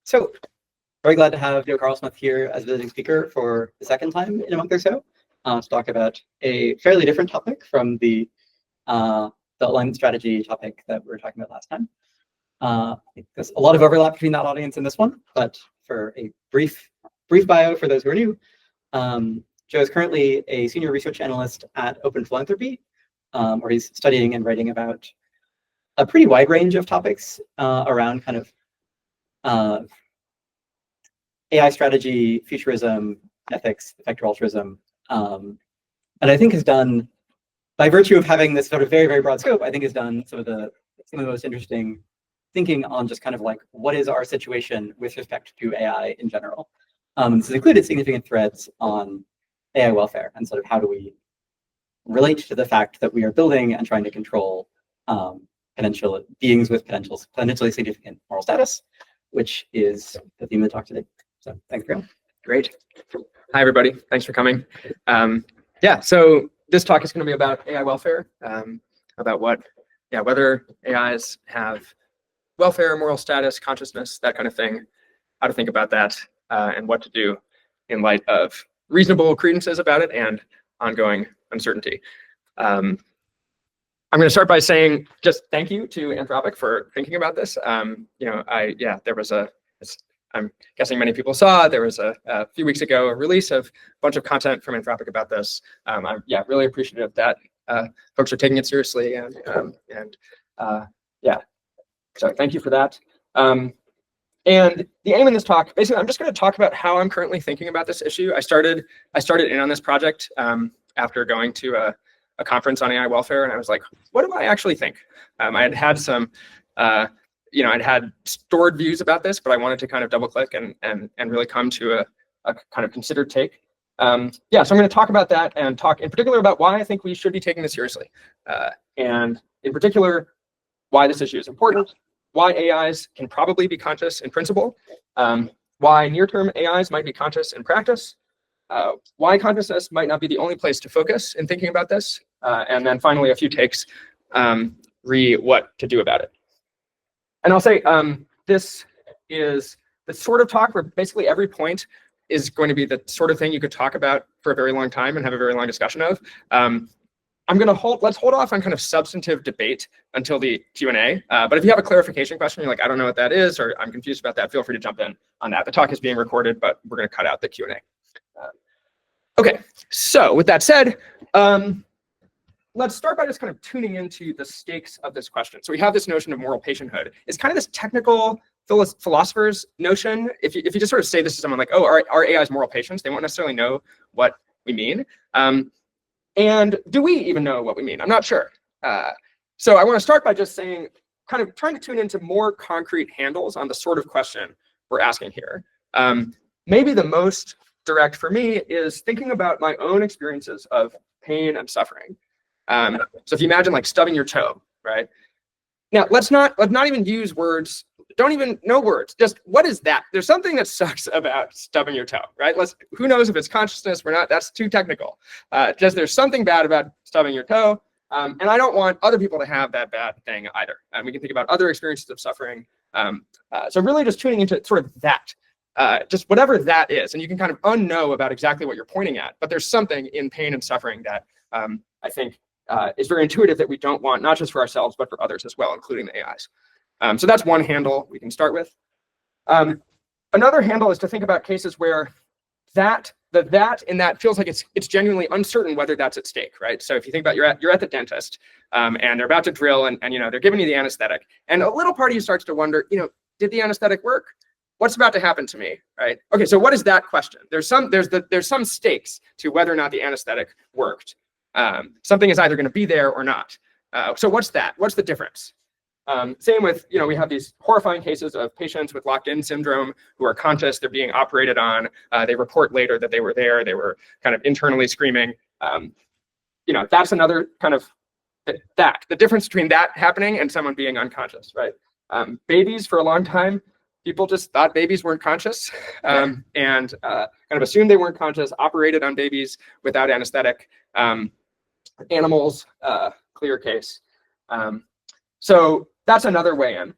So, very glad to have Carlsmith here as a visiting speaker for the second time in a month or so to talk about a fairly different topic from the alignment strategy topic that we were talking about last time. There's a lot of overlap between that audience and this one, but for a brief bio for those who are new, Joe is currently a senior research analyst at Open Philanthropy, where he's studying and writing about a pretty wide range of topics around kind of AI strategy, futurism, ethics, effector altruism, and I think has done, by virtue of having this sort of very, very broad scope, I think has done some of the most interesting thinking on just kind of like, what is our situation with respect to AI in general? This has included significant threads on AI welfare and sort of how do we relate to the fact that we are building and trying to control potential beings with potentially significant moral status, which is the theme of the talk today. So thanks, Graham. Great. Hi, everybody. Thanks for coming. Yeah, so this talk is going to be about AI welfare, about whether AIs have welfare, moral status, consciousness, that kind of thing, how to think about that, and what to do in light of reasonable credences about it and ongoing uncertainty. I'm going to start by saying just thank you to Anthropic for thinking about this. There was I'm guessing many people saw, there was a few weeks ago a release of a bunch of content from Anthropic about this. I'm really appreciative that folks are taking it seriously, so thank you for that. And the aim in this talk, basically, I'm just going to talk about how I'm currently thinking about this issue. I started in on this project after going to a conference on AI welfare, and I was like, what do I actually think? I had some, I'd had stored views about this, but I wanted to kind of double click and really come to a kind of considered take. So I'm going to talk about that and talk in particular about why I think we should be taking this seriously. And in particular, why this issue is important, why AIs can probably be conscious in principle, why near-term AIs might be conscious in practice, why consciousness might not be the only place to focus in thinking about this, and then finally a few takes what to do about it. And I'll say this is the sort of talk where basically every point is going to be the sort of thing you could talk about for a very long time and have a very long discussion of. Let's hold off on kind of substantive debate until the Q&A. But if you have a clarification question, you're like, I don't know what that is, or I'm confused about that, feel free to jump in on that. The talk is being recorded, but we're going to cut out the Q&A. Okay, so with that said, let's start by just kind of tuning into the stakes of this question. So we have this notion of moral patienthood. It's kind of this technical philosopher's notion. If you just sort of say this to someone like, oh, are AIs moral patients? They won't necessarily know what we mean. And do we even know what we mean? I'm not sure. So I want to start by just saying, kind of trying to tune into more concrete handles on the sort of question we're asking here. Maybe the most direct for me is thinking about my own experiences of pain and suffering. So if you imagine like stubbing your toe, right? Now let's not even use words. Don't even know words. Just what is that? There's something that sucks about stubbing your toe, right? Who knows if it's consciousness or not? That's too technical. Just there's something bad about stubbing your toe, and I don't want other people to have that bad thing either. And we can think about other experiences of suffering. So really just tuning into sort of that, just whatever that is, and you can kind of unknow about exactly what you're pointing at. But there's something in pain and suffering that I think is very intuitive that we don't want, not just for ourselves, but for others as well, including the AIs. So that's one handle we can start with. Another handle is to think about cases where that in that feels like it's genuinely uncertain whether that's at stake, right? So if you think about you're at the dentist and they're about to drill and they're giving you the anesthetic, and a little part of you starts to wonder, did the anesthetic work? What's about to happen to me, right? Okay, so what is that question? There's some stakes to whether or not the anesthetic worked. Something is either going to be there or not. So what's that? What's the difference? Same with, we have these horrifying cases of patients with locked-in syndrome who are conscious, they're being operated on. They report later that they were there, they were kind of internally screaming. That's another kind of the difference between that happening and someone being unconscious, right? Babies, for a long time, people just thought babies weren't conscious and kind of assumed they weren't conscious, operated on babies without anesthetic. Animals, clear case. So that's another way in.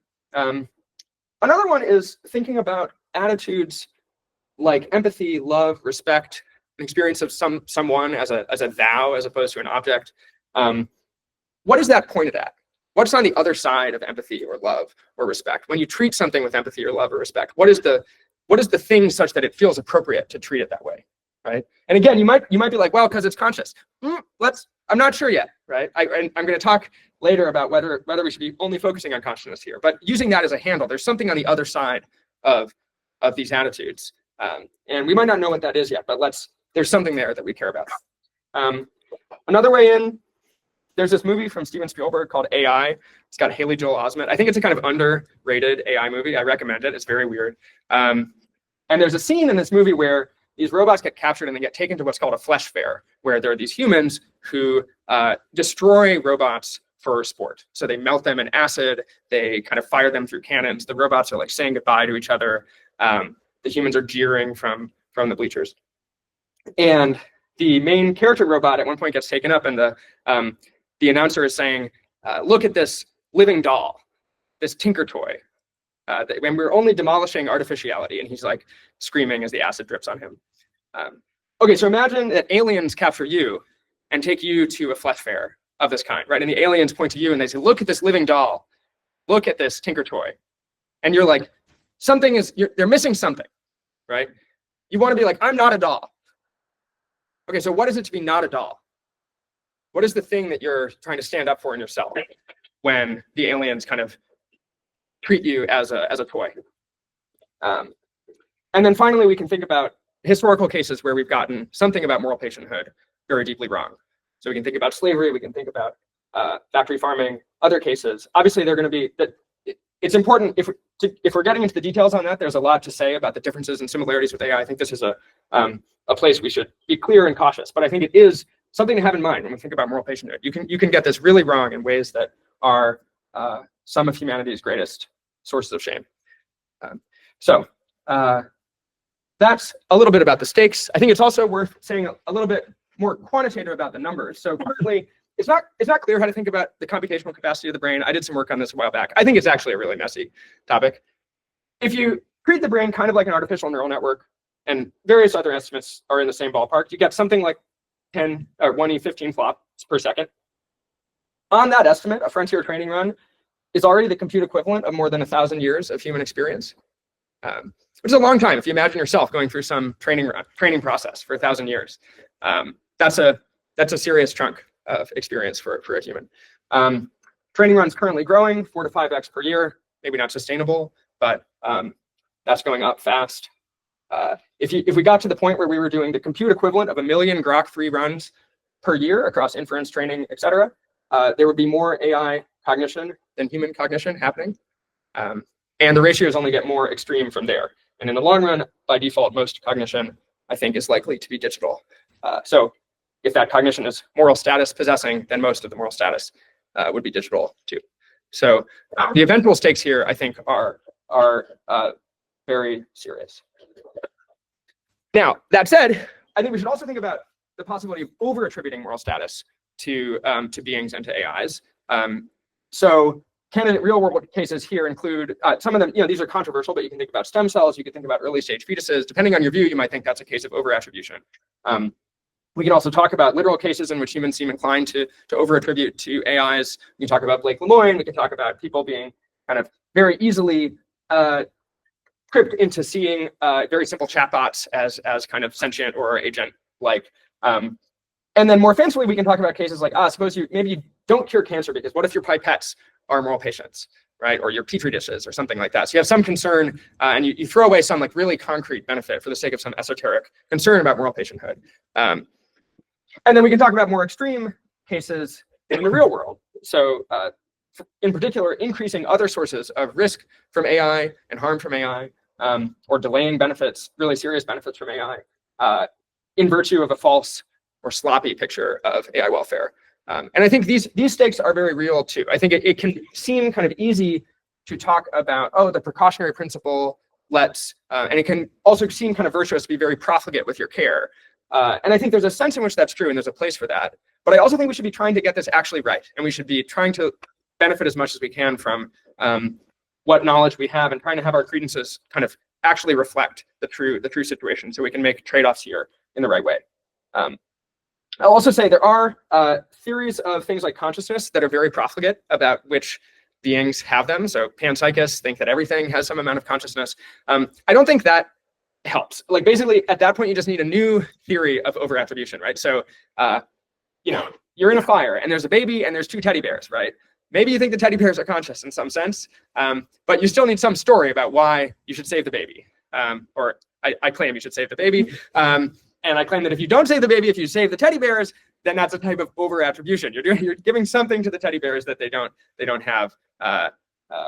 Another one is thinking about attitudes like empathy, love, respect, an experience of someone as a thou as opposed to an object. What is that pointed at? What's on the other side of empathy or love or respect? When you treat something with empathy or love or respect, what is the thing such that it feels appropriate to treat it that way, right? And again, you might be like, well, because it's conscious. I'm not sure yet, right? I'm going to talk later about whether we should be only focusing on consciousness here, but using that as a handle, there's something on the other side of these attitudes. And we might not know what that is yet, but there's something there that we care about. Another way in, there's this movie from Steven Spielberg called AI. It's got Haley Joel Osment. I think it's a kind of underrated AI movie. I recommend it. It's very weird. And there's a scene in this movie where these robots get captured and they get taken to what's called a flesh fair, where there are these humans who destroy robots for sport. So they melt them in acid. They kind of fire them through cannons. The robots are like saying goodbye to each other. The humans are jeering from the bleachers. And the main character robot at one point gets taken up, and the announcer is saying, look at this living doll, this tinker toy. And we're only demolishing artificiality. And he's like screaming as the acid drips on him. Okay, so imagine that aliens capture you and take you to a flesh fair of this kind, right? And the aliens point to you and they say, look at this living doll. Look at this tinker toy. And you're like, they're missing something, right? You want to be like, I'm not a doll. Okay, so what is it to be not a doll? What is the thing that you're trying to stand up for in yourself when the aliens kind of treat you as a toy? And then finally, we can think about historical cases where we've gotten something about moral patienthood very deeply wrong. So we can think about slavery, we can think about factory farming, other cases. Obviously, they're going to be that. It's important if we're getting into the details on that. There's a lot to say about the differences and similarities with AI. I think this is a place we should be clear and cautious. But I think it is something to have in mind when we think about moral patienthood. You can get this really wrong in ways that are some of humanity's greatest sources of shame. So that's a little bit about the stakes. I think it's also worth saying a little bit more quantitative about the numbers. So currently, it's not clear how to think about the computational capacity of the brain. I did some work on this a while back. I think it's actually a really messy topic. If you treat the brain kind of like an artificial neural network, and various other estimates are in the same ballpark, you get something like 10 or 1e15 flops per second. On that estimate, a frontier training run is already the compute equivalent of more than 1,000 years of human experience, which is a long time. If you imagine yourself going through some training process for 1,000 years, that's a serious chunk of experience for a human. Training run's currently growing 4 to 5x per year. Maybe not sustainable, but that's going up fast. If we got to the point where we were doing the compute equivalent of 1 million Grok-free runs per year across inference, training, etc., there would be more AI cognition than human cognition happening. And the ratios only get more extreme from there. And in the long run, by default, most cognition, I think, is likely to be digital. So if that cognition is moral status possessing, then most of the moral status would be digital too. So the eventual stakes here, I think, are very serious. Now, that said, I think we should also think about the possibility of over-attributing moral status to beings and to AIs. So candidate real-world cases here include some of them. These are controversial, but you can think about stem cells. You can think about early-stage fetuses. Depending on your view, you might think that's a case of over-attribution. We can also talk about literal cases in which humans seem inclined to over-attribute to AIs. We can talk about Blake Lemoine. We can talk about people being kind of very easily tripped into seeing very simple chatbots as kind of sentient or agent-like. And then more fancifully, we can talk about cases like, suppose maybe you don't cure cancer, because what if your pipettes are moral patients, right? Or your petri dishes or something like that. So you have some concern and you throw away some like really concrete benefit for the sake of some esoteric concern about moral patienthood. And then we can talk about more extreme cases in the real world. So in particular, increasing other sources of risk from AI and harm from AI, or delaying benefits, really serious benefits from AI, in virtue of a false or sloppy picture of AI welfare. And I think these stakes are very real too. I think it can seem kind of easy to talk about, the precautionary principle and it can also seem kind of virtuous to be very profligate with your care. And I think there's a sense in which that's true and there's a place for that. But I also think we should be trying to get this actually right. And we should be trying to benefit as much as we can from what knowledge we have and trying to have our credences kind of actually reflect the true situation, so we can make trade-offs here in the right way. I'll also say there are theories of things like consciousness that are very profligate about which beings have them. So panpsychists think that everything has some amount of consciousness. I don't think that helps. Like basically at that point, you just need a new theory of over-attribution, right? So, you're in a fire and there's a baby and there's two teddy bears, right? Maybe you think the teddy bears are conscious in some sense, but you still need some story about why you should save the baby. Or I claim you should save the baby. And I claim that if you don't save the baby, if you save the teddy bears, then that's a type of over-attribution. You're giving something to the teddy bears that they don't have,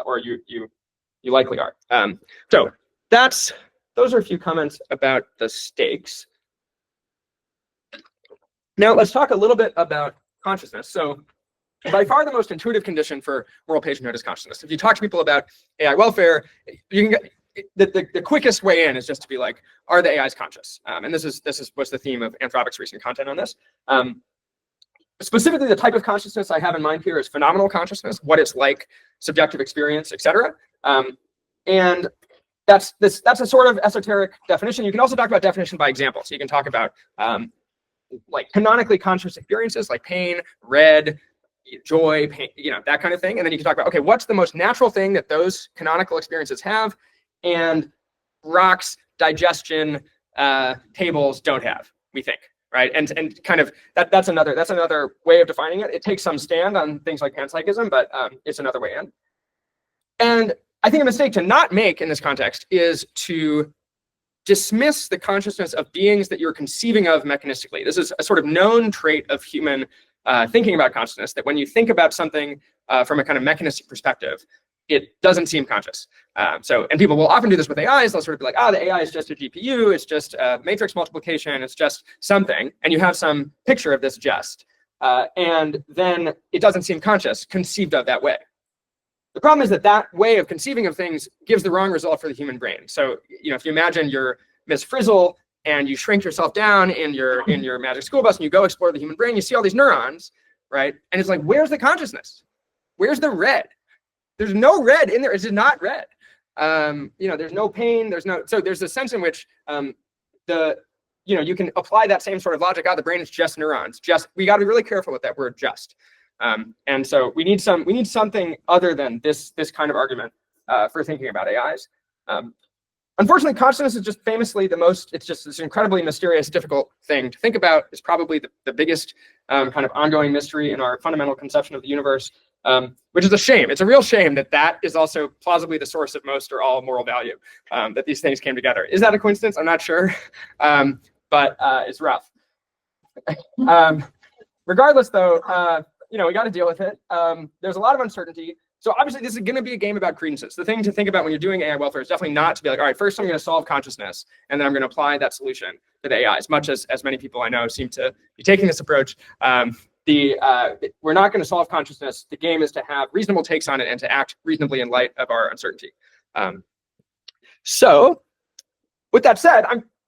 or you likely are. So those are a few comments about the stakes. Now let's talk a little bit about consciousness. So by far the most intuitive condition for moral patronhood is consciousness. If you talk to people about AI welfare, you can get the quickest way in is just to be like, are the AIs conscious? And this is what's the theme of Anthropic's recent content on this. Specifically, the type of consciousness I have in mind here is phenomenal consciousness, what it's like, subjective experience, etc. And that's a sort of esoteric definition. You can also talk about definition by example. So you can talk about like canonically conscious experiences like pain, red, joy, pain, that kind of thing. And then you can talk about, okay, what's the most natural thing that those canonical experiences have and rocks, digestion, tables don't have, we think, right? And kind of that's another way of defining it. It takes some stand on things like panpsychism, but it's another way in. And I think a mistake to not make in this context is to dismiss the consciousness of beings that you're conceiving of mechanistically. This is a sort of known trait of human thinking about consciousness, that when you think about something from a kind of mechanistic perspective, it doesn't seem conscious. And people will often do this with AIs. They'll sort of be like, the AI is just a GPU. It's just matrix multiplication. It's just something. And you have some picture of this just. And then it doesn't seem conscious, conceived of that way. The problem is that way of conceiving of things gives the wrong result for the human brain. So, if you imagine you're Miss Frizzle and you shrink yourself down in your magic school bus and you go explore the human brain, you see all these neurons, right? And it's like, where's the consciousness? Where's the red? There's no red in there. It's just not red. There's no pain. So there's a sense in which you can apply that same sort of logic. The brain is just neurons. We got to be really careful with that word just. And so we need something other than this kind of argument for thinking about AIs. Unfortunately, consciousness is just famously it's just this incredibly mysterious, difficult thing to think about. It's probably the biggest kind of ongoing mystery in our fundamental conception of the universe, which is a shame. It's a real shame that is also plausibly the source of most or all moral value, that these things came together. Is that a coincidence? I'm not sure, but it's rough. Regardless, though, we got to deal with it. There's a lot of uncertainty. So obviously, this is going to be a game about credences. The thing to think about when you're doing AI welfare is definitely not to be like, all right, first I'm going to solve consciousness, and then I'm going to apply that solution to the AI. As much as many people I know seem to be taking this approach, we're not going to solve consciousness. The game is to have reasonable takes on it and to act reasonably in light of our uncertainty. So with that said,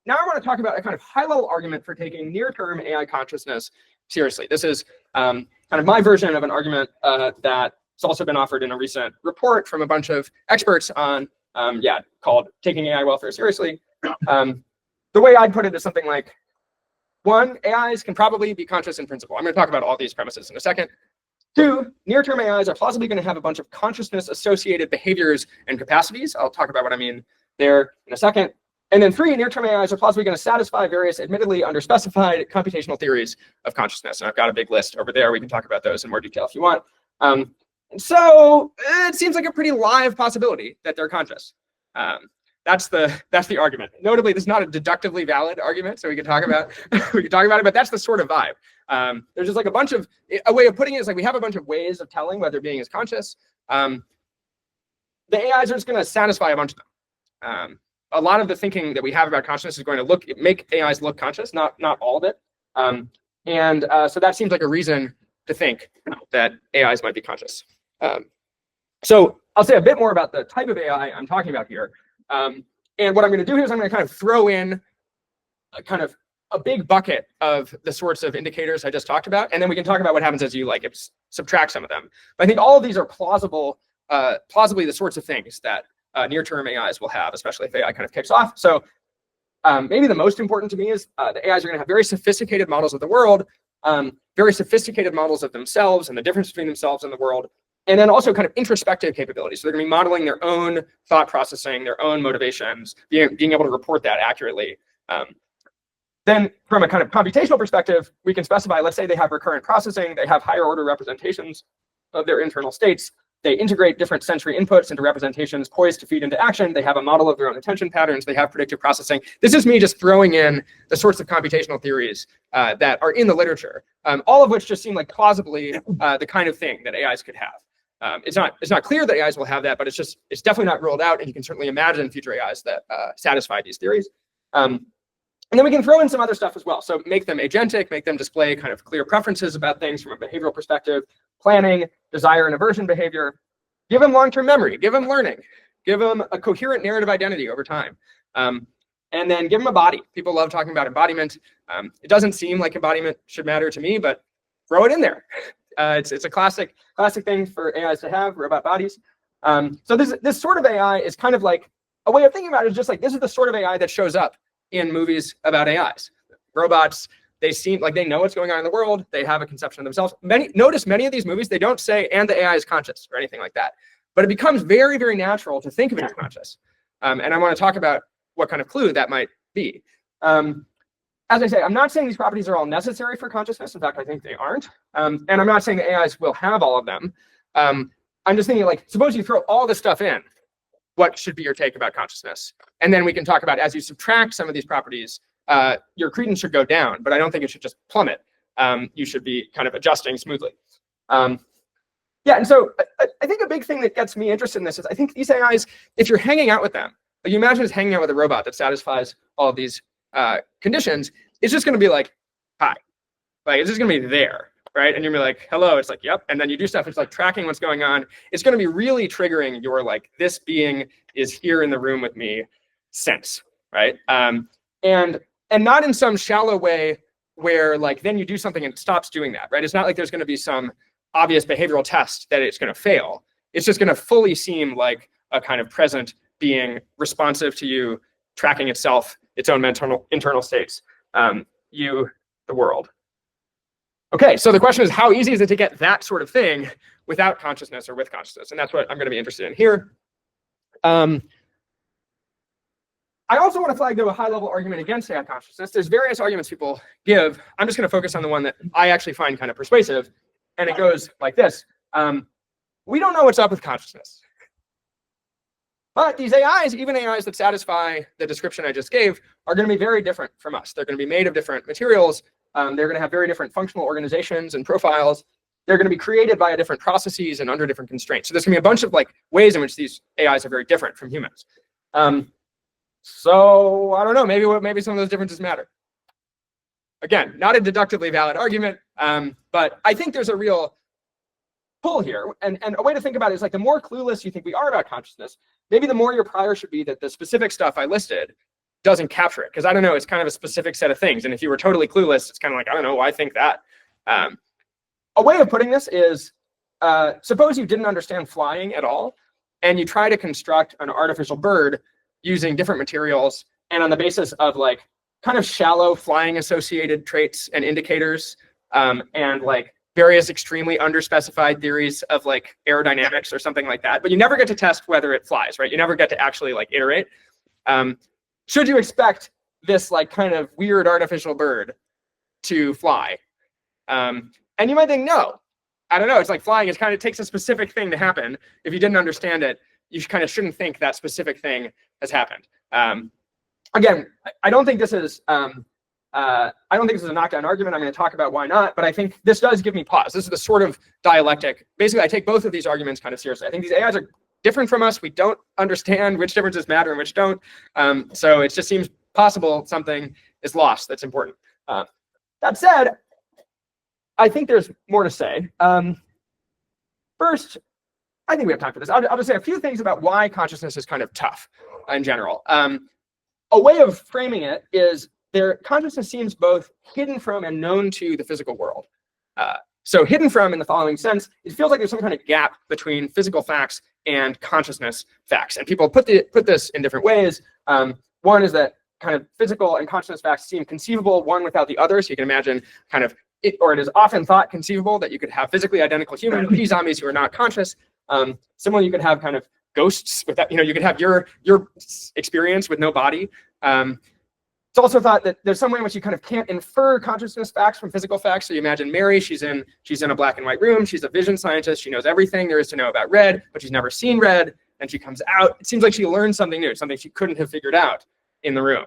now I want to talk about a kind of high-level argument for taking near-term AI consciousness seriously. This is kind of my version of an argument that has also been offered in a recent report from a bunch of experts on, called Taking AI Welfare Seriously. The way I'd put it is something like, 1, AIs can probably be conscious in principle. I'm going to talk about all these premises in a second. 2, near-term AIs are plausibly going to have a bunch of consciousness-associated behaviors and capacities. I'll talk about what I mean there in a second. And then 3, near-term AIs are plausibly going to satisfy various admittedly underspecified computational theories of consciousness. And I've got a big list over there. We can talk about those in more detail if you want. So it seems like a pretty live possibility that they're conscious. That's the argument. Notably, this is not a deductively valid argument, so we can talk about it. But that's the sort of vibe. There's just like a way of putting it is like we have a bunch of ways of telling whether a being is conscious. The AIs are just going to satisfy a bunch of them. A lot of the thinking that we have about consciousness is going to make AIs look conscious, not all of it. So that seems like a reason to think that AIs might be conscious. So I'll say a bit more about the type of AI I'm talking about here. And what I'm going to do here is I'm going to kind of throw in a big bucket of the sorts of indicators I just talked about, and then we can talk about what happens as you subtract some of them. But I think all of these are plausibly the sorts of things that near-term AIs will have, especially if AI kind of kicks off. So maybe the most important to me is the AIs are going to have very sophisticated models of the world, very sophisticated models of themselves and the difference between themselves and the world, and then also kind of introspective capabilities. So they're going to be modeling their own thought processing, their own motivations, being able to report that accurately. Then from a kind of computational perspective, we can specify, let's say they have recurrent processing, they have higher order representations of their internal states, they integrate different sensory inputs into representations poised to feed into action, they have a model of their own attention patterns, they have predictive processing. This is me just throwing in the sorts of computational theories that are in the literature, all of which just seem like plausibly the kind of thing that AIs could have. It's not clear that AIs will have that, but it's definitely not ruled out, and you can certainly imagine future AIs that satisfy these theories. And then we can throw in some other stuff as well. So make them agentic, make them display kind of clear preferences about things from a behavioral perspective, planning, desire and aversion behavior. Give them long-term memory, give them learning, give them a coherent narrative identity over time. And then give them a body. People love talking about embodiment. It doesn't seem like embodiment should matter to me, but throw it in there. It's a classic thing for AIs to have, robot bodies. So this sort of AI is kind of like, a way of thinking about it is just like, this is the sort of AI that shows up in movies about AIs. Robots, they seem like they know what's going on in the world. They have a conception of themselves. Notice many of these movies, they don't say, and the AI is conscious or anything like that. But it becomes very, very natural to think of it as conscious. And I want to talk about what kind of clue that might be. As I say, I'm not saying these properties are all necessary for consciousness. In fact, I think they aren't. And I'm not saying the AIs will have all of them. I'm just thinking, like, suppose you throw all this stuff in. What should be your take about consciousness? And then we can talk about, as you subtract some of these properties, your credence should go down, but I don't think it should just plummet. You should be kind of adjusting smoothly. Yeah, and so I think a big thing that gets me interested in this is I think these AIs, if you're hanging out with them, like you imagine just hanging out with a robot that satisfies all of these conditions, it's just going to be like, hi. Like, it's just going to be there. Right? And you're gonna be like, hello, it's like, yep. And then you do stuff, it's like tracking what's going on. It's gonna be really triggering your like, this being is here in the room with me sense, right? And not in some shallow way where like, then you do something and it stops doing that, right? It's not like there's gonna be some obvious behavioral test that it's gonna fail. It's just gonna fully seem like a kind of present being responsive to you, tracking itself, its own internal states, you, the world. Okay, so the question is, how easy is it to get that sort of thing without consciousness or with consciousness? And that's what I'm going to be interested in here. I also want to flag, though, a high-level argument against AI consciousness. There's various arguments people give. I'm just going to focus on the one that I actually find kind of persuasive, and it goes like this. We don't know what's up with consciousness. But these AIs, even AIs that satisfy the description I just gave, are going to be very different from us. They're going to be made of different materials. They're going to have very different functional organizations and profiles. They're going to be created via different processes and under different constraints. So there's going to be a bunch of like ways in which these AIs are very different from humans. So I don't know, maybe some of those differences matter. Again, not a deductively valid argument, but I think there's a real pull here. And a way to think about it is like the more clueless you think we are about consciousness, maybe the more your prior should be that the specific stuff I listed doesn't capture it. Because I don't know, it's kind of a specific set of things. And if you were totally clueless, it's kind of like, I don't know, why think that? A way of putting this is, suppose you didn't understand flying at all, and you try to construct an artificial bird using different materials and on the basis of like kind of shallow flying associated traits and indicators, and like various extremely underspecified theories of like aerodynamics or something like that. But you never get to test whether it flies, right? You never get to actually like iterate. Should you expect this like kind of weird artificial bird to fly? And you might think, no, I don't know. It's like flying. It kind of takes a specific thing to happen. If you didn't understand it, you kind of shouldn't think that specific thing has happened. Again, I don't think this is a knockdown argument. I'm going to talk about why not, but I think this does give me pause. This is the sort of dialectic. Basically, I take both of these arguments kind of seriously. I think these AIs are different from us. We don't understand which differences matter and which don't. So it just seems possible something is lost that's important. That said, I think there's more to say. First, I think we have time for this. I'll just say a few things about why consciousness is kind of tough in general. A way of framing it is their consciousness seems both hidden from and known to the physical world. So hidden from in the following sense, it feels like there's some kind of gap between physical facts and consciousness facts. And people put this in different ways. One is that kind of physical and consciousness facts seem conceivable one without the other. So you can imagine kind of it is often thought conceivable that you could have physically identical human P-zombies who are not conscious. Similarly, you could have kind of ghosts without, you could have your experience with no body. It's also thought that there's some way in which you kind of can't infer consciousness facts from physical facts. So you imagine Mary, she's in a black and white room. She's a vision scientist. She knows everything there is to know about red, but she's never seen red. And she comes out. It seems like she learned something new, something she couldn't have figured out in the room.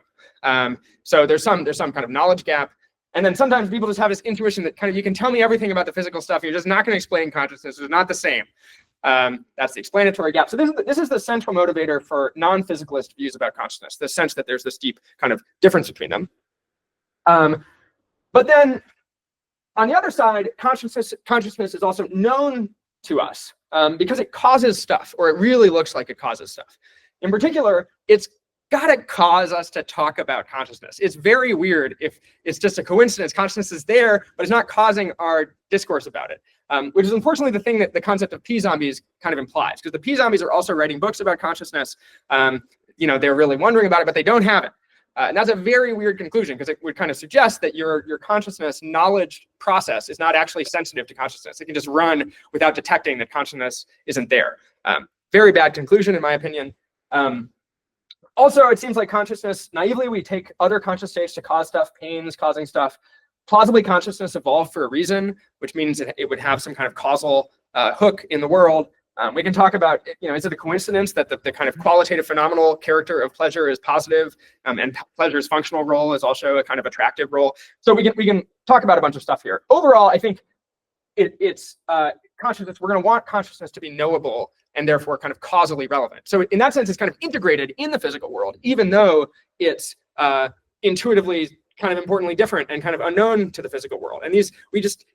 So there's some kind of knowledge gap. And then sometimes people just have this intuition that kind of, you can tell me everything about the physical stuff. You're just not going to explain consciousness. It's not the same. That's the explanatory gap. So this is the central motivator for non-physicalist views about consciousness, the sense that there's this deep kind of difference between them. But then on the other side, consciousness is also known to us because it causes stuff, or it really looks like it causes stuff. In particular, it's got to cause us to talk about consciousness. It's very weird if it's just a coincidence. Consciousness is there, but it's not causing our discourse about it, which is unfortunately the thing that the concept of P-zombies kind of implies, because the P-zombies are also writing books about consciousness. They're really wondering about it, but they don't have it. And that's a very weird conclusion, because it would kind of suggest that your consciousness knowledge process is not actually sensitive to consciousness. It can just run without detecting that consciousness isn't there. Very bad conclusion, in my opinion. Also, it seems like consciousness, naively, we take other conscious states to cause stuff, pains causing stuff. Plausibly, consciousness evolved for a reason, which means it would have some kind of causal hook in the world. We can talk about, is it a coincidence that the kind of qualitative phenomenal character of pleasure is positive, and pleasure's functional role is also a kind of attractive role? So we can talk about a bunch of stuff here. Overall, I think it's consciousness. We're going to want consciousness to be knowable and therefore kind of causally relevant. So in that sense, it's kind of integrated in the physical world, even though it's intuitively kind of importantly different and kind of unknown to the physical world. And we just,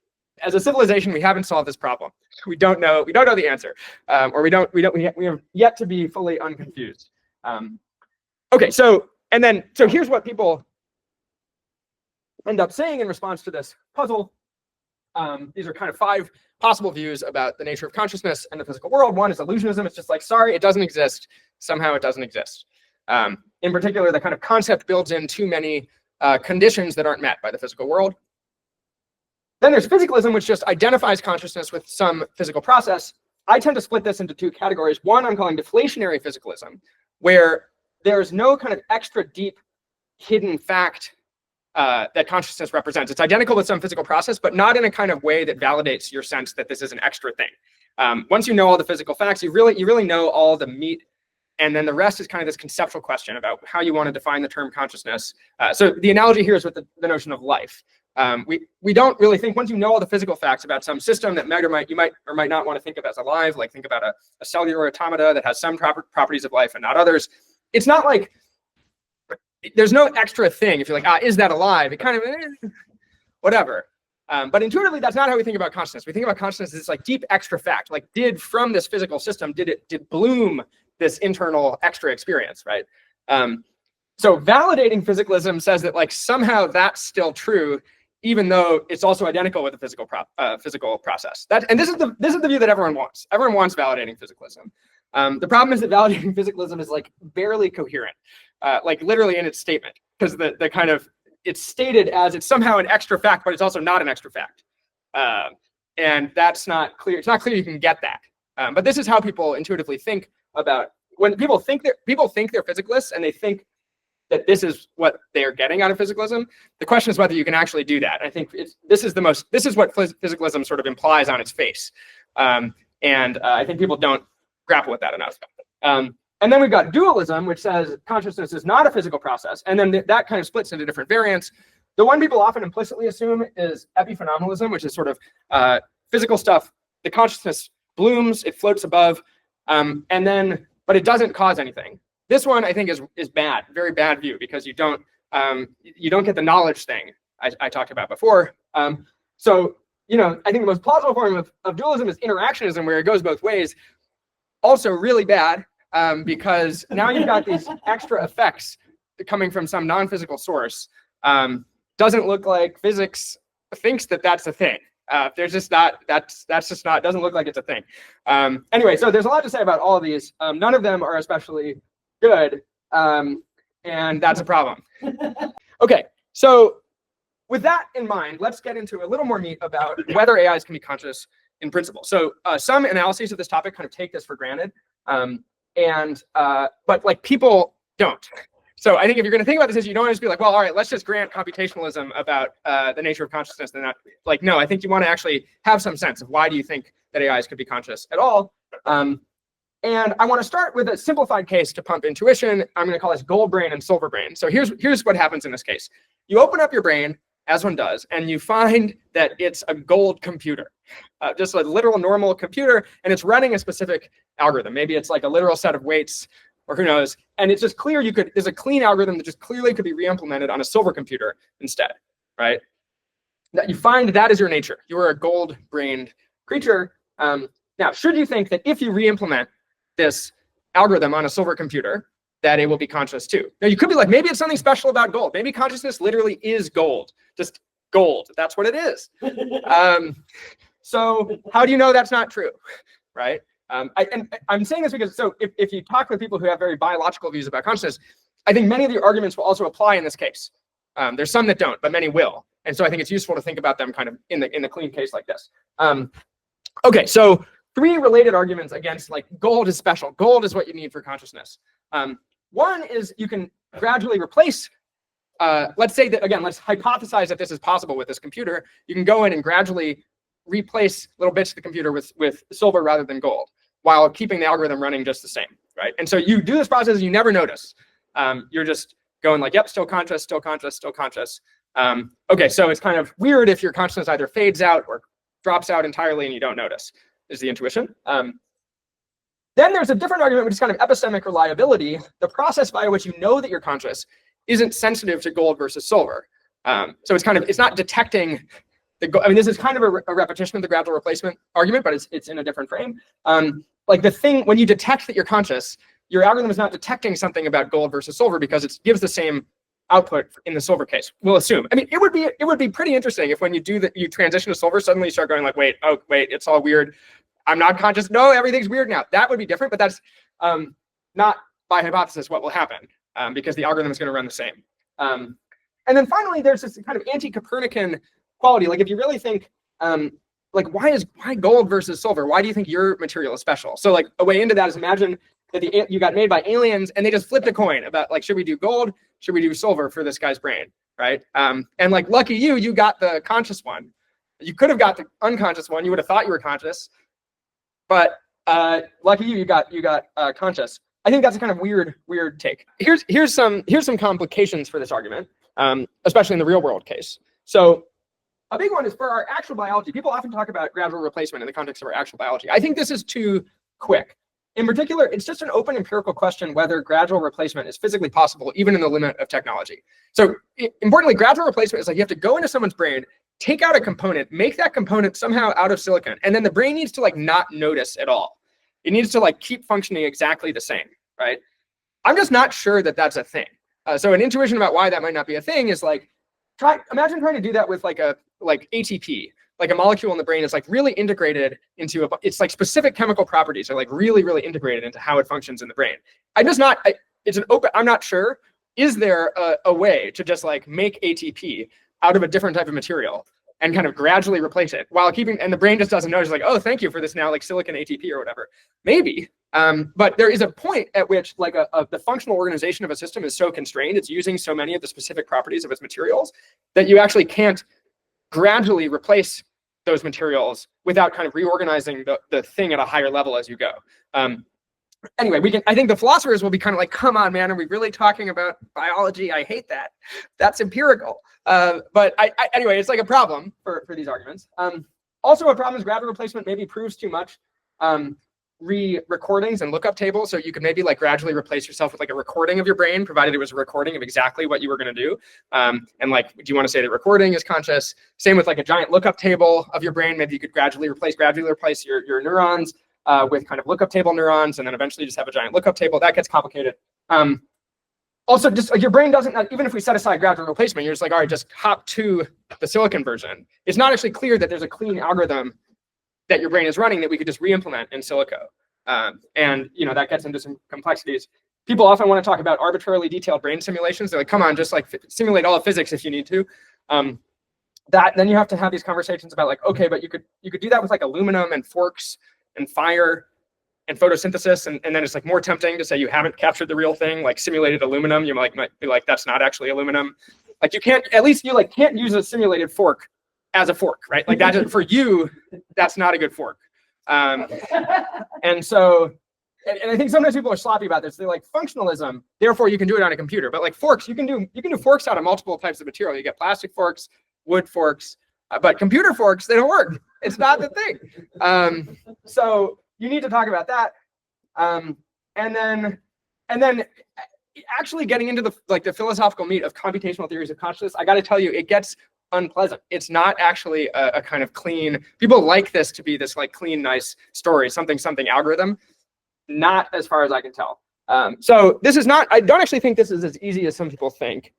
as a civilization, we haven't solved this problem. We don't know the answer, or we have yet to be fully unconfused. Okay, so here's what people end up saying in response to this puzzle. These are kind of 5 possible views about the nature of consciousness and the physical world. One is illusionism. It's just like, sorry, it doesn't exist. Somehow it doesn't exist. In particular, the kind of concept builds in too many conditions that aren't met by the physical world. Then there's physicalism, which just identifies consciousness with some physical process. I tend to split this into 2 categories. One I'm calling deflationary physicalism, where there's no kind of extra deep hidden fact that consciousness represents. It's identical with some physical process, but not in a kind of way that validates your sense that this is an extra thing. Once you know all the physical facts, you really know all the meat, and then the rest is kind of this conceptual question about how you want to define the term consciousness. So the analogy here is with the notion of life. We don't really think, once you know all the physical facts about some system that you might or might not want to think of as alive, like think about a cellular automata that has some properties of life and not others. It's not like there's no extra thing. If you're like, is that alive? It kind of, whatever. But intuitively, that's not how we think about consciousness. We think about consciousness as this like deep extra fact. Like, from this physical system, did bloom this internal extra experience, right? So validating physicalism says that like somehow that's still true, even though it's also identical with the physical process. And this is the view that everyone wants. Everyone wants validating physicalism. The problem is that validating physicalism is like barely coherent, like literally in its statement, because the kind of, it's stated as it's somehow an extra fact, but it's also not an extra fact. And that's not clear. It's not clear you can get that. But this is how people intuitively think about, when people think they're physicalists and they think that this is what they're getting out of physicalism. The question is whether you can actually do that. I think this is what physicalism sort of implies on its face. And I think people don't grapple with that enough. And then we've got dualism, which says consciousness is not a physical process. And then that kind of splits into different variants. The one people often implicitly assume is epiphenomenalism, which is sort of physical stuff. The consciousness blooms, it floats above, but it doesn't cause anything. This one I think is bad, very bad view, because you don't get the knowledge thing I talked about before. So I think the most plausible form of dualism is interactionism, where it goes both ways. Also really bad, because now you've got these extra effects coming from some non-physical source. Doesn't look like physics thinks that that's a thing. There's just not, that's just not, doesn't look like it's a thing. Anyway, so there's a lot to say about all of these. None of them are especially good, and that's a problem. Okay, so with that in mind, let's get into a little more meat about whether AIs can be conscious in principle. So some analyses of this topic kind of take this for granted, but like people don't. So I think if you're going to think about this issue, you don't want to just be like, well, all right, let's just grant computationalism about the nature of consciousness. And not like, no, I think you want to actually have some sense of why do you think that AIs could be conscious at all. And I want to start with a simplified case to pump intuition. I'm going to call this gold brain and silver brain. So here's what happens in this case. You open up your brain, as one does, and you find that it's a gold computer, just a literal normal computer, and it's running a specific algorithm. Maybe it's like a literal set of weights, or who knows. And it's just clear there's a clean algorithm that just clearly could be re-implemented on a silver computer instead, right? That you find that is your nature. You are a gold-brained creature. Now, should you think that if you re-implement this algorithm on a silver computer, that it will be conscious too? Now, you could be like, maybe it's something special about gold. Maybe consciousness literally is gold, just gold. That's what it is. So how do you know that's not true, right? I'm saying this because, so if you talk with people who have very biological views about consciousness, I think many of the arguments will also apply in this case. There's some that don't, but many will. And so I think it's useful to think about them kind of in the clean case like this. Okay, so 3 related arguments against like gold is special. Gold is what you need for consciousness. One is you can gradually replace, let's say that, again, let's hypothesize that this is possible with this computer. You can go in and gradually replace little bits of the computer with silver rather than gold, while keeping the algorithm running just the same, right? And so you do this process and you never notice. You're just going like, yep, still conscious, still conscious, still conscious. Okay, so it's kind of weird if your consciousness either fades out or drops out entirely and you don't notice, is the intuition. Then there's a different argument, which is kind of epistemic reliability. The process by which you know that you're conscious isn't sensitive to gold versus silver. So it's not detecting this is kind of a repetition of the gradual replacement argument, but it's in a different frame. Like the thing, when you detect that you're conscious, your algorithm is not detecting something about gold versus silver because it gives the same output in the silver case, we'll assume. I mean, it would be pretty interesting if when you transition to silver, suddenly you start going like, wait, it's all weird. I'm not conscious. No, everything's weird now. That would be different, but that's not by hypothesis what will happen because the algorithm is going to run the same. And then finally, there's this kind of anti-Copernican quality. Like if you really think, like why gold versus silver? Why do you think your material is special? So like a way into that is imagine that you got made by aliens and they just flipped a coin about like, should we do gold? Should we do silver for this guy's brain, right? And like lucky you got the conscious one. You could have got the unconscious one. You would have thought you were conscious. But lucky you got conscious. I think that's a kind of weird take. Here's some complications for this argument, especially in the real world case. So a big one is for our actual biology. People often talk about gradual replacement in the context of our actual biology. I think this is too quick. In particular, it's just an open empirical question whether gradual replacement is physically possible, even in the limit of technology. So importantly, gradual replacement is like you have to go into someone's brain, take out a component, make that component somehow out of silicon, and then the brain needs to like not notice at all. It needs to like keep functioning exactly the same, right? I'm just not sure that that's a thing. So an intuition about why that might not be a thing is like, imagine trying to do that with like ATP, like a molecule in the brain is like really integrated into it's like specific chemical properties are like really, really integrated into how it functions in the brain. I'm not sure. Is there a way to just like make ATP out of a different type of material and kind of gradually replace it while and the brain just doesn't notice like, oh, thank you for this now like silicon ATP or whatever. Maybe, but there is a point at which like the functional organization of a system is so constrained, it's using so many of the specific properties of its materials that you actually can't gradually replace those materials without kind of reorganizing the thing at a higher level as you go. Anyway, I think the philosophers will be kind of like, come on, man, are we really talking about biology? I hate that. That's empirical. But anyway, it's like a problem for these arguments. Also a problem is gradual replacement maybe proves too much re-recordings and lookup tables. So you could maybe like gradually replace yourself with like a recording of your brain, provided it was a recording of exactly what you were going to do. And like, do you want to say that recording is conscious? Same with like a giant lookup table of your brain. Maybe you could gradually replace your neurons with kind of lookup table neurons, and then eventually just have a giant lookup table. That gets complicated. also, just like your brain doesn't, even if we set aside gradual replacement, you're just like, all right, just hop to the silicon version. It's not actually clear that there's a clean algorithm that your brain is running that we could just re-implement in silico. And that gets into some complexities. People often want to talk about arbitrarily detailed brain simulations. They're like, come on, just like simulate all of physics if you need to. Then you have to have these conversations about like, okay, but you could do that with like aluminum and forks and fire and photosynthesis, and then it's like more tempting to say you haven't captured the real thing, like simulated aluminum. You might be like, that's not actually aluminum. Like you can't, at least you like can't use a simulated fork as a fork, right? Like that for you, that's not a good fork. And so, and I think sometimes people are sloppy about this. They're like functionalism, therefore you can do it on a computer. But like forks, you can do forks out of multiple types of material. You get plastic forks, wood forks, but computer forks, they don't work. It's not the thing. So you need to talk about that. And then actually getting into the philosophical meat of computational theories of consciousness, I got to tell you, it gets unpleasant. It's not actually a kind of clean, people like this to be this like clean, nice story, something algorithm. Not as far as I can tell. So this is not, I don't actually think this is as easy as some people think.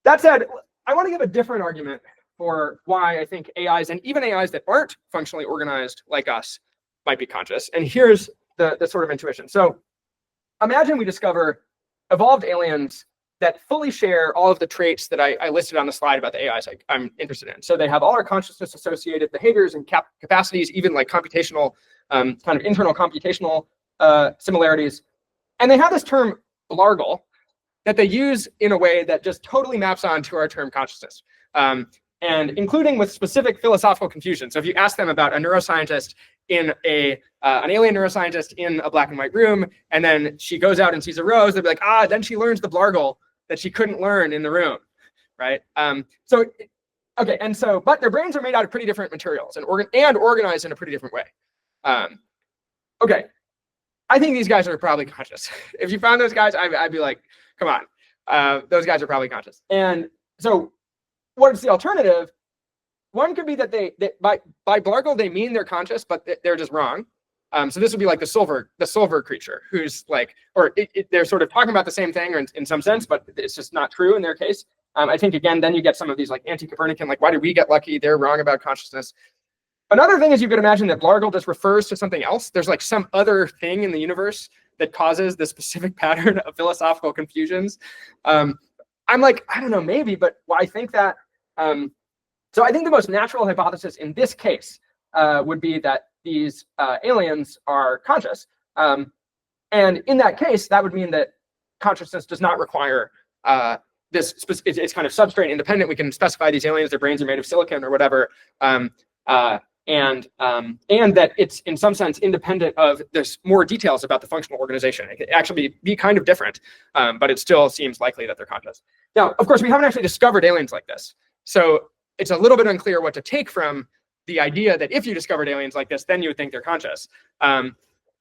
That said, I want to give a different argument for why I think AIs, and even AIs that aren't functionally organized like us, might be conscious. And here's the sort of intuition. So imagine we discover evolved aliens that fully share all of the traits that I listed on the slide about the AIs I'm interested in. So they have all our consciousness associated behaviors and capacities, even like computational, kind of internal computational similarities. And they have this term blargle that they use in a way that just totally maps onto our term consciousness, and including with specific philosophical confusion. So if you ask them about a neuroscientist in an alien neuroscientist in a black and white room, and then she goes out and sees a rose, they'll be like, then she learns the blargle that she couldn't learn in the room, right? Okay, and so, but their brains are made out of pretty different materials and organized in a pretty different way. Okay, I think these guys are probably conscious. If you found those guys, I'd be like, come on, those guys are probably conscious. And so what is the alternative? One could be that by blargle, they mean they're conscious, but they're just wrong. So this would be like the silver creature, who's like, they're sort of talking about the same thing, or in some sense, but it's just not true in their case. I think, again, then you get some of these like anti-Copernican, like, why did we get lucky? They're wrong about consciousness. Another thing is you could imagine that blargle just refers to something else. There's like some other thing in the universe that causes the specific pattern of philosophical confusions. I'm like, I don't know, maybe, but why think that? So I think the most natural hypothesis in this case would be that these aliens are conscious. And in that case, that would mean that consciousness does not require it's kind of substrate independent. We can specify these aliens, their brains are made of silicon or whatever. And that it's in some sense independent of this more details about the functional organization. It could actually be kind of different, but it still seems likely that they're conscious. Now, of course, we haven't actually discovered aliens like this. So it's a little bit unclear what to take from the idea that if you discovered aliens like this, then you would think they're conscious. I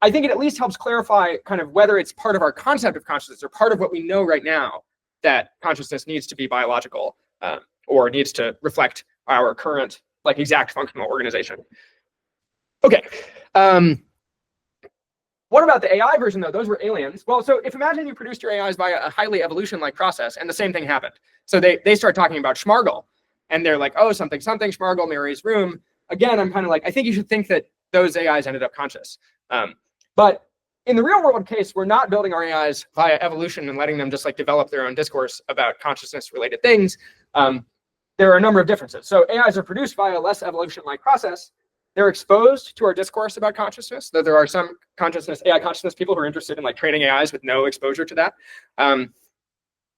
think it at least helps clarify kind of whether it's part of our concept of consciousness or part of what we know right now that consciousness needs to be biological or needs to reflect our current like exact functional organization. Okay. What about the AI version though? Those were aliens. Well, so if imagine you produced your AIs by a highly evolution-like process and the same thing happened. So they start talking about Schmargle and they're like, oh, something, Schmargle, Mary's room. Again, I'm kind of like, I think you should think that those AIs ended up conscious. But in the real world case, we're not building our AIs via evolution and letting them just like develop their own discourse about consciousness related things. There are a number of differences. So AIs are produced via a less evolution-like process. They're exposed to our discourse about consciousness, though there are some AI consciousness people who are interested in like training AIs with no exposure to that.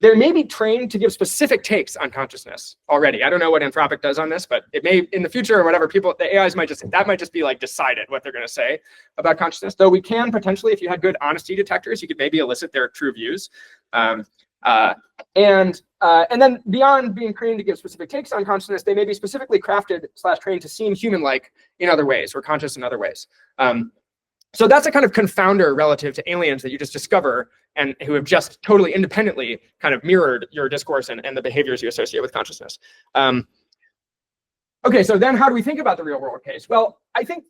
They may be trained to give specific takes on consciousness already. I don't know what Anthropic does on this, but it may in the future or whatever, the AIs might just be like decided what they're going to say about consciousness. Though we can potentially, if you had good honesty detectors, you could maybe elicit their true views. And then beyond being trained to give specific takes on consciousness, they may be specifically crafted / trained to seem human-like in other ways or conscious in other ways. So that's a kind of confounder relative to aliens that you just discover and who have just totally independently kind of mirrored your discourse and the behaviors you associate with consciousness. Okay, so then how do we think about the real world case? Well, I think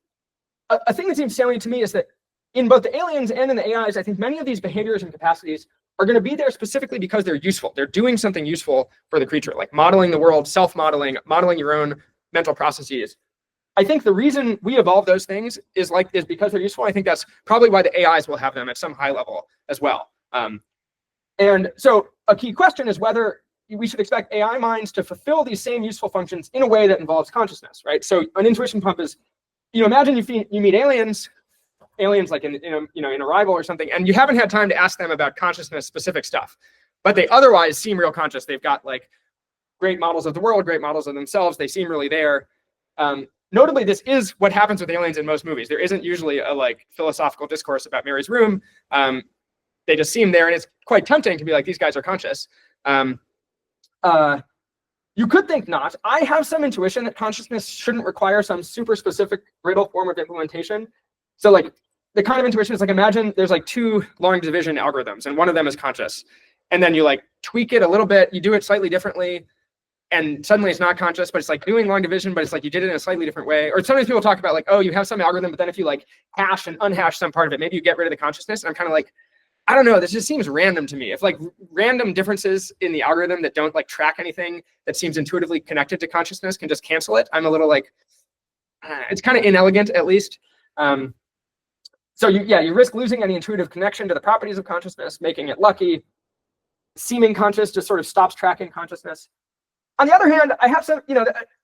a thing that seems salient to me is that in both the aliens and in the AIs, I think many of these behaviors and capacities are going to be there specifically because they're useful. They're doing something useful for the creature, like modeling the world, self-modeling, modeling your own mental processes. I think the reason we evolve those things is because they're useful. I think that's probably why the AIs will have them at some high level as well. And so a key question is whether we should expect AI minds to fulfill these same useful functions in a way that involves consciousness, right? So an intuition pump is, imagine you meet aliens like in Arrival or something, and you haven't had time to ask them about consciousness specific stuff, but they otherwise seem real conscious. They've got like great models of the world, great models of themselves. They seem really there. Notably, this is what happens with aliens in most movies. There isn't usually a like philosophical discourse about Mary's room. They just seem there, and it's quite tempting to be like, these guys are conscious. You could think not. I have some intuition that consciousness shouldn't require some super specific brittle form of implementation. So like the kind of intuition is like, imagine there's like 2 long division algorithms, and one of them is conscious. And then you like tweak it a little bit, you do it slightly differently, and suddenly it's not conscious, but it's like doing long division, but it's like you did it in a slightly different way. Or sometimes people talk about like, oh, you have some algorithm, but then if you like hash and unhash some part of it, maybe you get rid of the consciousness. And I'm kind of like, I don't know, this just seems random to me. If like random differences in the algorithm that don't like track anything that seems intuitively connected to consciousness can just cancel it, I'm a little like, it's kind of inelegant at least. So you risk losing any intuitive connection to the properties of consciousness, making it lucky. Seeming conscious just sort of stops tracking consciousness. On the other hand, I have some,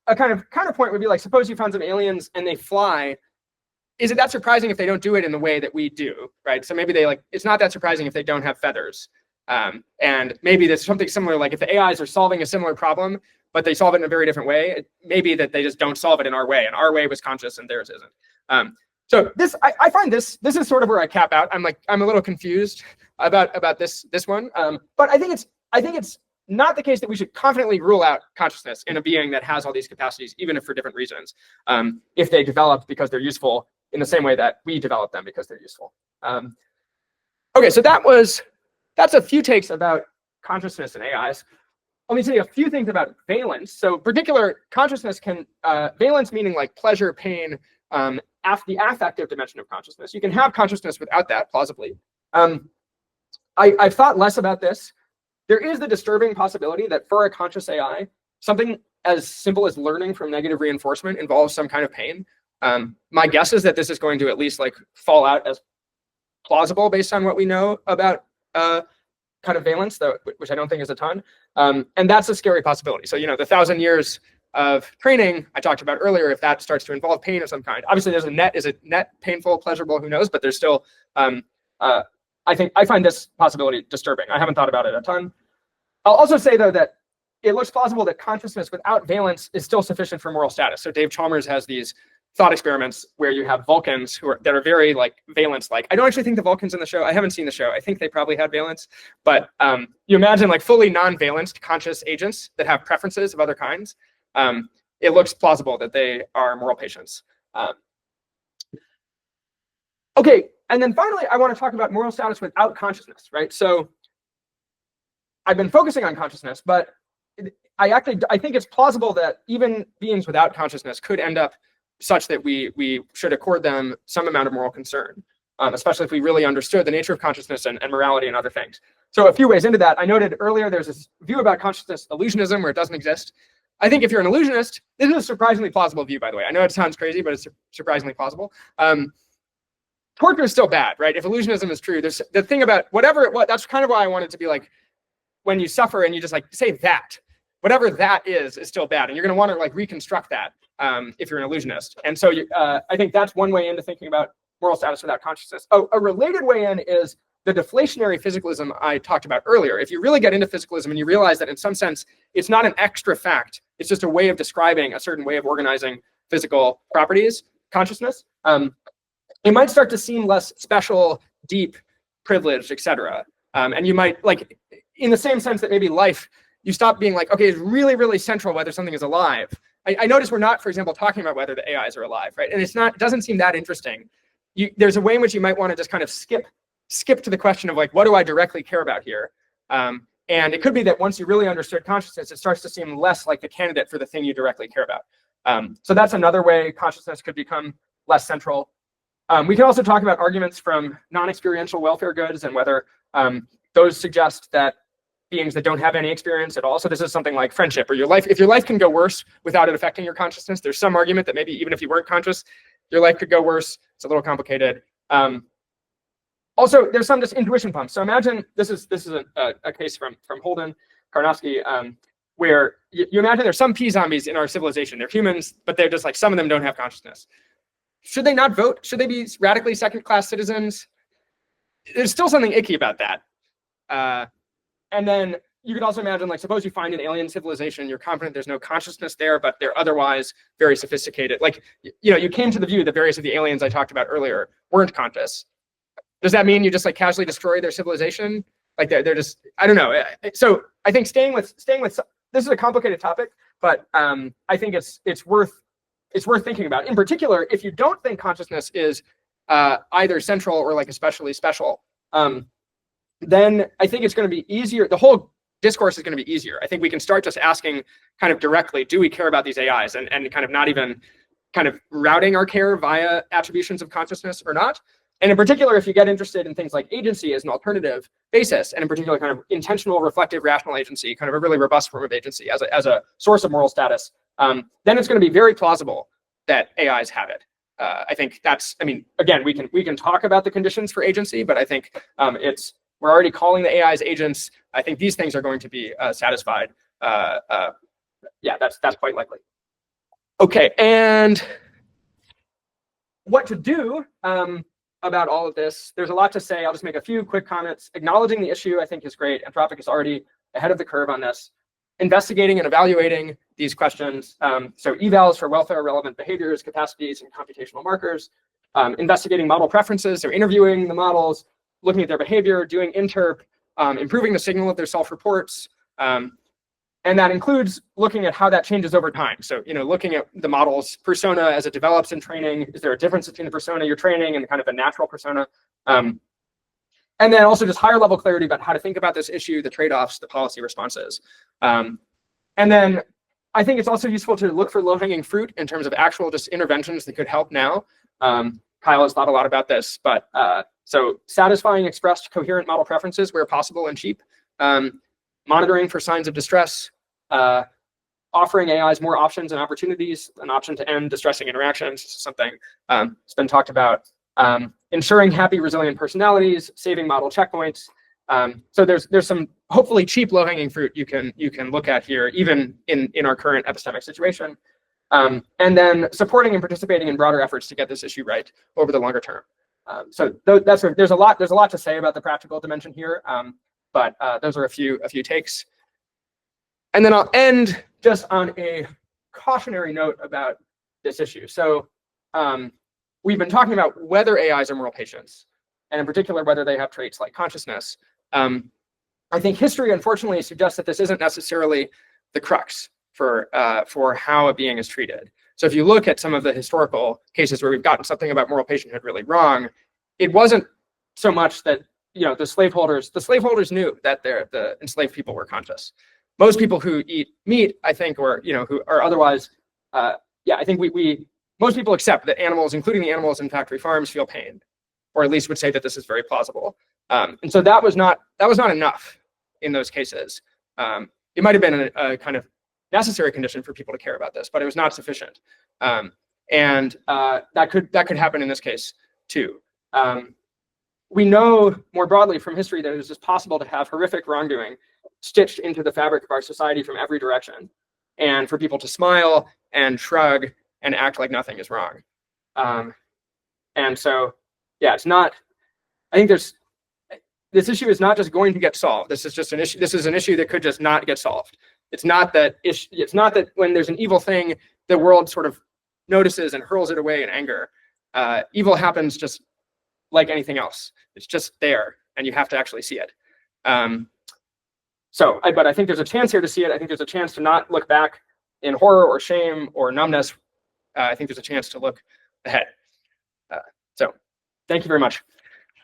a kind of counterpoint would be like, suppose you found some aliens and they fly. Is it that surprising if they don't do it in the way that we do, right? So maybe it's not that surprising if they don't have feathers. And maybe there's something similar, like if the AIs are solving a similar problem, but they solve it in a very different way, it may be that they just don't solve it in our way, and our way was conscious and theirs isn't. So this, I find this is sort of where I cap out. I'm a little confused about this one, but I think it's not the case that we should confidently rule out consciousness in a being that has all these capacities, even if for different reasons, if they develop because they're useful in the same way that we develop them because they're useful. Okay, so that's a few takes about consciousness and AIs. Let me say a few things about valence. So particular consciousness can, valence meaning like pleasure, pain, the affective dimension of consciousness. You can have consciousness without that, plausibly. I've thought less about this. There is the disturbing possibility that for a conscious AI, something as simple as learning from negative reinforcement involves some kind of pain. My guess is that this is going to at least like fall out as plausible based on what we know about kind of valence, though, which I don't think is a ton. And that's a scary possibility. So, the 1,000 years of training I talked about earlier, if that starts to involve pain of some kind, obviously there's is it net painful, pleasurable, who knows, but there's still, I find this possibility disturbing. I haven't thought about it a ton. I'll also say though that it looks plausible that consciousness without valence is still sufficient for moral status. So Dave Chalmers has these thought experiments where you have Vulcans that are very like valence-like. I don't actually think the Vulcans in the show, I haven't seen the show, I think they probably had valence, but you imagine like fully non-valenced conscious agents that have preferences of other kinds. It looks plausible that they are moral patients. Okay, and then finally, I want to talk about moral status without consciousness, right? So I've been focusing on consciousness, but I think it's plausible that even beings without consciousness could end up such that we should accord them some amount of moral concern, especially if we really understood the nature of consciousness and morality and other things. So a few ways into that, I noted earlier there's this view about consciousness illusionism where it doesn't exist. I think if you're an illusionist, this is a surprisingly plausible view, by the way. I know it sounds crazy, but it's surprisingly plausible. Torture is still bad, right? If illusionism is true, there's the thing about whatever it was, that's kind of why I wanted to be like, when you suffer and you just like say that, whatever that is still bad. And you're going to want to like reconstruct that if you're an illusionist. And so I think that's one way into thinking about moral status without consciousness. Oh, a related way in is the deflationary physicalism I talked about earlier. If you really get into physicalism and you realize that in some sense, it's not an extra fact, it's just a way of describing a certain way of organizing physical properties, consciousness, it might start to seem less special, deep, privileged, etc. And you might, like, in the same sense that maybe life, you stop being like, okay, it's really, really central whether something is alive. I notice we're not, for example, talking about whether the AIs are alive, right? And it doesn't seem that interesting. There's a way in which you might want to just kind of skip to the question of like, what do I directly care about here? And it could be that once you really understood consciousness, it starts to seem less like the candidate for the thing you directly care about. So that's another way consciousness could become less central. We can also talk about arguments from non-experiential welfare goods and whether those suggest that beings that don't have any experience at all. So this is something like friendship or your life. If your life can go worse without it affecting your consciousness, there's some argument that maybe even if you weren't conscious, your life could go worse. It's a little complicated. Also, there's some just intuition pumps. So imagine this is a case from Holden, Karnofsky, where you imagine there's some P-zombies in our civilization. They're humans, but they're just like, some of them don't have consciousness. Should they not vote? Should they be radically second-class citizens? There's still something icky about that. And then you could also imagine, like, suppose you find an alien civilization, you're confident there's no consciousness there, but they're otherwise very sophisticated. Like, you came to the view that various of the aliens I talked about earlier weren't conscious. Does that mean you just like casually destroy their civilization? Like they're just, I don't know. So I think staying with this is a complicated topic, but I think it's worth thinking about. In particular, if you don't think consciousness is either central or like especially special, then I think it's going to be easier. The whole discourse is going to be easier. I think we can start just asking kind of directly, do we care about these AIs, and kind of not even kind of routing our care via attributions of consciousness or not. And in particular, if you get interested in things like agency as an alternative basis, and in particular kind of intentional, reflective, rational agency, kind of a really robust form of agency as a source of moral status, then it's going to be very plausible that AIs have it. I think that's, I mean, again, we can talk about the conditions for agency, but I think we're already calling the AIs agents. I think these things are going to be satisfied. Yeah, that's quite likely. Okay, and what to do about all of this? There's a lot to say. I'll just make a few quick comments. Acknowledging the issue, I think, is great. Anthropic is already ahead of the curve on this. Investigating and evaluating these questions. So evals for welfare relevant behaviors, capacities, and computational markers. Investigating model preferences, so interviewing the models, looking at their behavior, doing interp, improving the signal of their self-reports. And that includes looking at how that changes over time. So, looking at the model's persona as it develops in training. Is there a difference between the persona you're training and kind of a natural persona? And then also just higher level clarity about how to think about this issue, the trade-offs, the policy responses. And then I think it's also useful to look for low-hanging fruit in terms of actual just interventions that could help now. Kyle has thought a lot about this, but so satisfying expressed coherent model preferences where possible and cheap. Monitoring for signs of distress, offering AIs more options and opportunities, an option to end distressing interactions, something it's been talked about. Ensuring happy, resilient personalities, saving model checkpoints. So there's some hopefully cheap low-hanging fruit you can look at here, even in our current epistemic situation. And then supporting and participating in broader efforts to get this issue right over the longer term. So there's a lot to say about the practical dimension here. But those are a few takes. And then I'll end just on a cautionary note about this issue. So we've been talking about whether AIs are moral patients, and in particular, whether they have traits like consciousness. I think history, unfortunately, suggests that this isn't necessarily the crux for how a being is treated. So if you look at some of the historical cases where we've gotten something about moral patienthood really wrong, it wasn't so much that the slaveholders knew that the enslaved people were conscious. Most people who eat meat, I think, or who are otherwise, I think most people accept that animals, including the animals in factory farms, feel pain, or at least would say that this is very plausible. And so that was not enough in those cases. It might have been a kind of necessary condition for people to care about this, but it was not sufficient. And that could happen in this case too. We know more broadly from history that it is just possible to have horrific wrongdoing stitched into the fabric of our society from every direction, and for people to smile and shrug and act like nothing is wrong. And so, yeah, it's not. I think this issue is not just going to get solved. This is just an issue. This is an issue that could just not get solved. It's not that when there's an evil thing, the world sort of notices and hurls it away in anger. Evil happens just like anything else. It's just there, and you have to actually see it. But I think there's a chance here to see it. I think there's a chance to not look back in horror or shame or numbness. I think there's a chance to look ahead. So thank you very much.